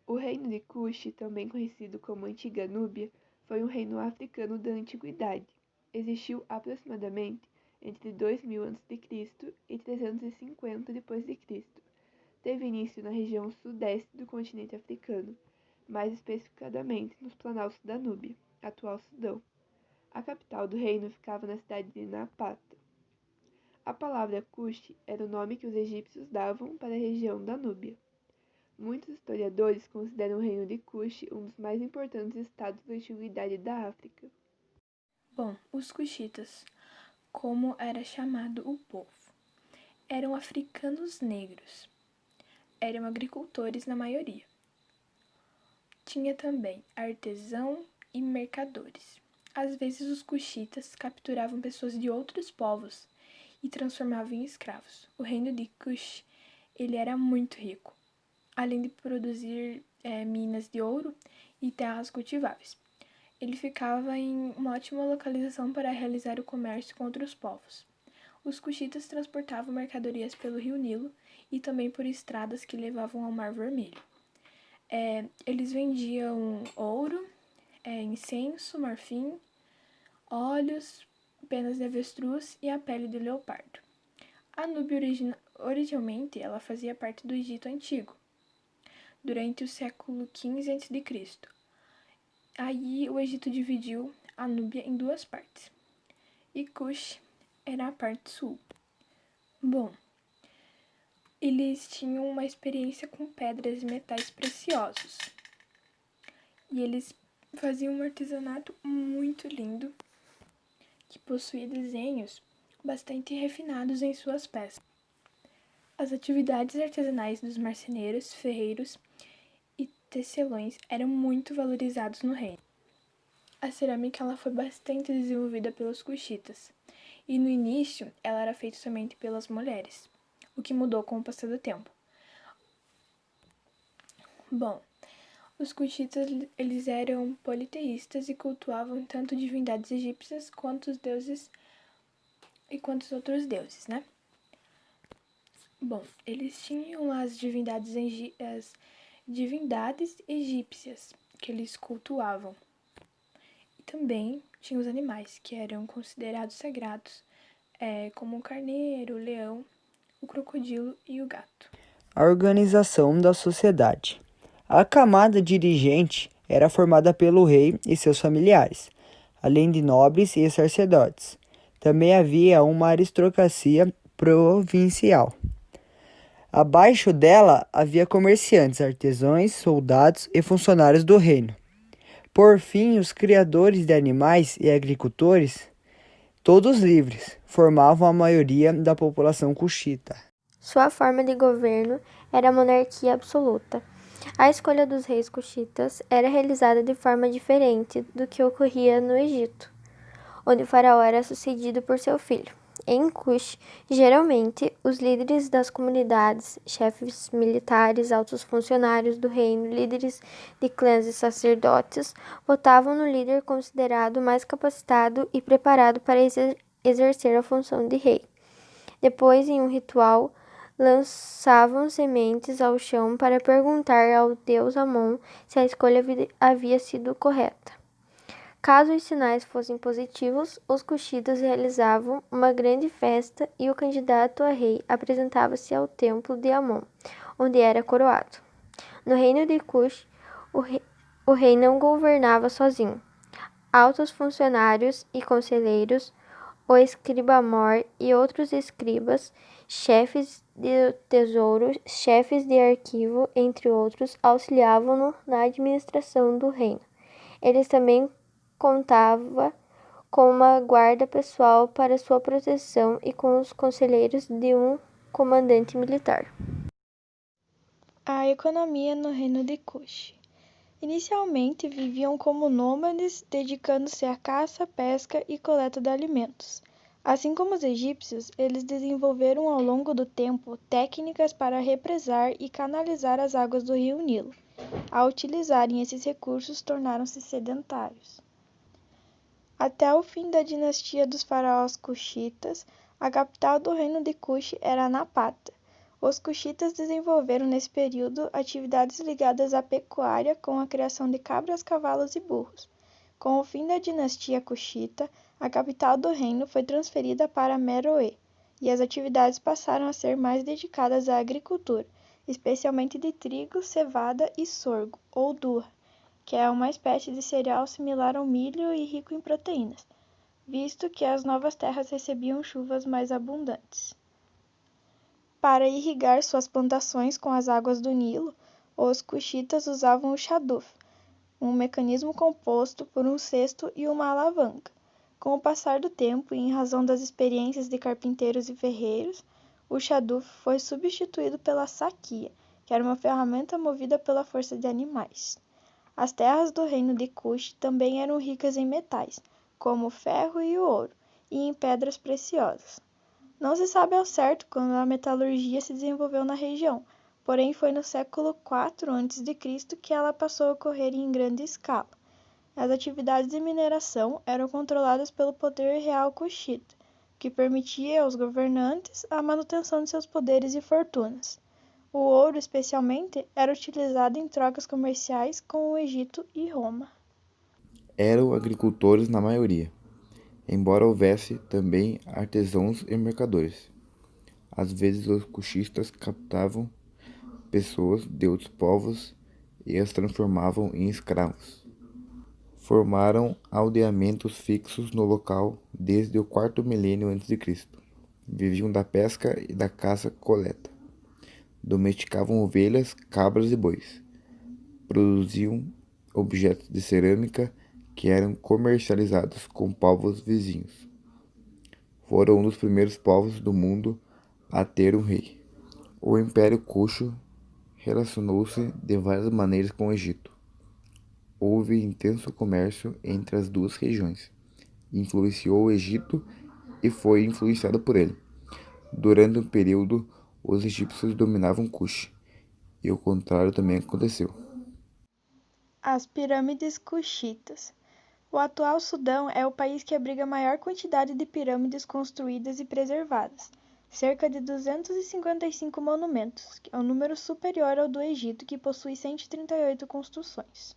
O reino de Cush, também conhecido como Antiga Núbia, foi um reino africano da Antiguidade. Existiu aproximadamente entre 2000 a.C. e 350 d.C. Teve início na região sudeste do continente africano, mais especificadamente nos planaltos da Núbia, atual Sudão. A capital do reino ficava na cidade de Napata. A palavra Cush era o nome que os egípcios davam para a região da Núbia. Muitos historiadores consideram o reino de Cush um dos mais importantes estados da antiguidade da África. Bom, os cuxitas, como era chamado o povo, eram africanos negros. Eram agricultores na maioria. Tinha também artesão e mercadores. Às vezes os cuxitas capturavam pessoas de outros povos e transformavam em escravos. O reino de Cush, ele era muito rico, além de produzir minas de ouro e terras cultiváveis. Ele ficava em uma ótima localização para realizar o comércio com outros povos. Os cuxitas transportavam mercadorias pelo rio Nilo e também por estradas que levavam ao Mar Vermelho. Eles vendiam ouro, incenso, marfim, óleos, penas de avestruz e a pele de leopardo. A Núbia originalmente ela fazia parte do Egito Antigo, durante o século XV a.C. Aí o Egito dividiu a Núbia em duas partes, e Cush era a parte sul. Bom, eles tinham uma experiência com pedras e metais preciosos, e eles faziam um artesanato muito lindo, que possuía desenhos bastante refinados em suas peças. As atividades artesanais dos marceneiros, ferreiros e tecelões eram muito valorizados no reino. A cerâmica ela foi bastante desenvolvida pelos cuxitas, e no início ela era feita somente pelas mulheres, o que mudou com o passar do tempo. Bom, os cuxitas eles eram politeístas e cultuavam tanto divindades egípcias quanto os deuses e quantos outros deuses, né? Bom, eles tinham as divindades egípcias que eles cultuavam. E também tinha os animais que eram considerados sagrados, como o carneiro, o leão, o crocodilo e o gato. A organização da sociedade. A camada dirigente era formada pelo rei e seus familiares, além de nobres e sacerdotes. Também havia uma aristocracia provincial. Abaixo dela havia comerciantes, artesãos, soldados e funcionários do reino. Por fim, os criadores de animais e agricultores, todos livres, formavam a maioria da população cuxita. Sua forma de governo era a monarquia absoluta. A escolha dos reis cuxitas era realizada de forma diferente do que ocorria no Egito, onde o faraó era sucedido por seu filho. Em Cush, geralmente, os líderes das comunidades, chefes militares, altos funcionários do reino, líderes de clãs e sacerdotes, votavam no líder considerado mais capacitado e preparado para exercer a função de rei. Depois, em um ritual, lançavam sementes ao chão para perguntar ao deus Amon se a escolha havia sido correta. Caso os sinais fossem positivos, os cuxitas realizavam uma grande festa e o candidato a rei apresentava-se ao templo de Amon, onde era coroado. No reino de Cush, o rei não governava sozinho. Altos funcionários e conselheiros, o escriba-mor e outros escribas, chefes de tesouro, chefes de arquivo, entre outros, auxiliavam-no na administração do reino. Eles também contava com uma guarda pessoal para sua proteção e com os conselheiros de um comandante militar. A economia no reino de Cush. Inicialmente viviam como nômades, dedicando-se à caça, pesca e coleta de alimentos. Assim como os egípcios, eles desenvolveram ao longo do tempo técnicas para represar e canalizar as águas do rio Nilo. Ao utilizarem esses recursos, tornaram-se sedentários. Até o fim da dinastia dos faraós cuxitas, a capital do reino de Cush era Napata. Os cuxitas desenvolveram nesse período atividades ligadas à pecuária com a criação de cabras, cavalos e burros. Com o fim da dinastia cuxita, a capital do reino foi transferida para Meroe, e as atividades passaram a ser mais dedicadas à agricultura, especialmente de trigo, cevada e sorgo, ou durra, que é uma espécie de cereal similar ao milho e rico em proteínas, visto que as novas terras recebiam chuvas mais abundantes. Para irrigar suas plantações com as águas do Nilo, os cuxitas usavam o chaduf, um mecanismo composto por um cesto e uma alavanca. Com o passar do tempo e em razão das experiências de carpinteiros e ferreiros, o chaduf foi substituído pela saquia, que era uma ferramenta movida pela força de animais. As terras do reino de Cush também eram ricas em metais, como o ferro e o ouro, e em pedras preciosas. Não se sabe ao certo quando a metalurgia se desenvolveu na região, porém foi no século IV a.C. que ela passou a ocorrer em grande escala. As atividades de mineração eram controladas pelo poder real cuxita, que permitia aos governantes a manutenção de seus poderes e fortunas. O ouro, especialmente, era utilizado em trocas comerciais com o Egito e Roma. Eram agricultores na maioria, embora houvesse também artesãos e mercadores. Às vezes os cuxistas captavam pessoas de outros povos e as transformavam em escravos. Formaram aldeamentos fixos no local desde o quarto milênio a.C. Viviam da pesca e da caça-coleta. Domesticavam ovelhas, cabras e bois. Produziam objetos de cerâmica que eram comercializados com povos vizinhos. Foram um dos primeiros povos do mundo a ter um rei. O Império Cuxo relacionou-se de várias maneiras com o Egito. Houve intenso comércio entre as duas regiões. Influenciou o Egito e foi influenciado por ele. Durante um período, os egípcios dominavam Cush, e o contrário também aconteceu. As pirâmides cuxitas. O atual Sudão é o país que abriga a maior quantidade de pirâmides construídas e preservadas, cerca de 255 monumentos, que é um número superior ao do Egito, que possui 138 construções.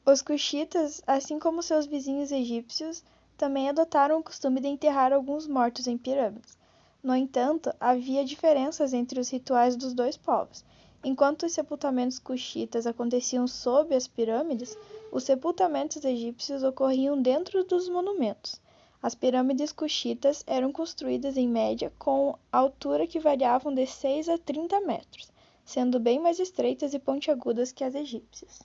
Os cuxitas, assim como seus vizinhos egípcios, também adotaram o costume de enterrar alguns mortos em pirâmides. No entanto, havia diferenças entre os rituais dos dois povos. Enquanto os sepultamentos cuxitas aconteciam sob as pirâmides, os sepultamentos egípcios ocorriam dentro dos monumentos. As pirâmides cuxitas eram construídas em média com altura que variavam de 6 a 30 metros, sendo bem mais estreitas e pontiagudas que as egípcias.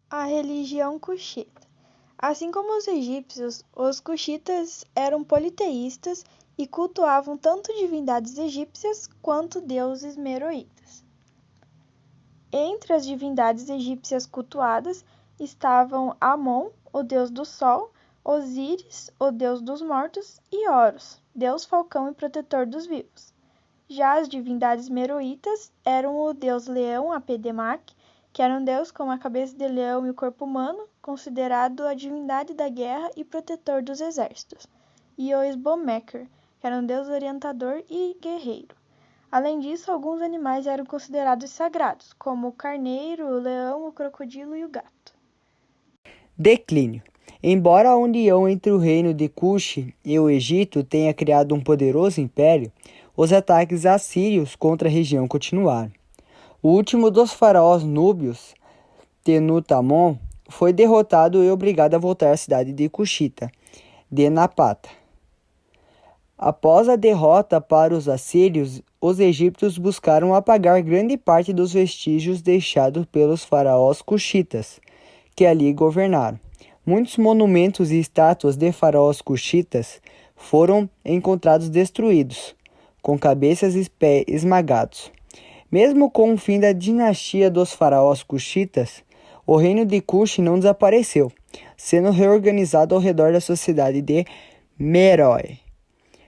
A religião cuxita. Assim como os egípcios, os cuxitas eram politeístas e cultuavam tanto divindades egípcias quanto deuses meroítas. Entre as divindades egípcias cultuadas estavam Amon, o deus do sol, Osíris, o deus dos mortos, e Horus, deus falcão e protetor dos vivos. Já as divindades meroítas eram o deus leão, Apedemak, que era um deus com a cabeça de leão e o corpo humano, considerado a divindade da guerra e protetor dos exércitos, e o Esbomeker, que era um deus orientador e guerreiro. Além disso, alguns animais eram considerados sagrados, como o carneiro, o leão, o crocodilo e o gato. Declínio. Embora a união entre o reino de Cush e o Egito tenha criado um poderoso império, os ataques assírios contra a região continuaram. O último dos faraós núbios, Tenutamon, foi derrotado e obrigado a voltar à cidade de Cuxita, de Napata. Após a derrota para os assírios, os egípcios buscaram apagar grande parte dos vestígios deixados pelos faraós cuxitas, que ali governaram. Muitos monumentos e estátuas de faraós cuxitas foram encontrados destruídos, com cabeças e pés esmagados. Mesmo com o fim da dinastia dos faraós cuxitas, o reino de Cush não desapareceu, sendo reorganizado ao redor da sociedade de Meroe.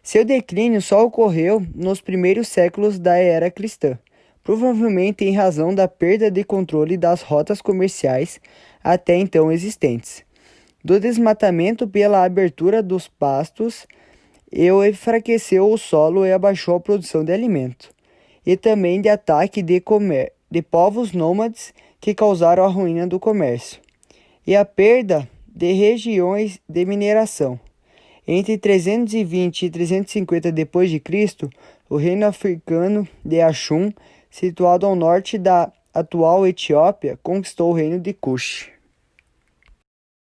Seu declínio só ocorreu nos primeiros séculos da era cristã, provavelmente em razão da perda de controle das rotas comerciais até então existentes, do desmatamento pela abertura dos pastos e enfraqueceu o solo e abaixou a produção de alimento, e também de ataque de povos nômades que causaram a ruína do comércio e a perda de regiões de mineração. Entre 320 e 350 d.C., o reino africano de Axum, situado ao norte da atual Etiópia, conquistou o reino de Kush.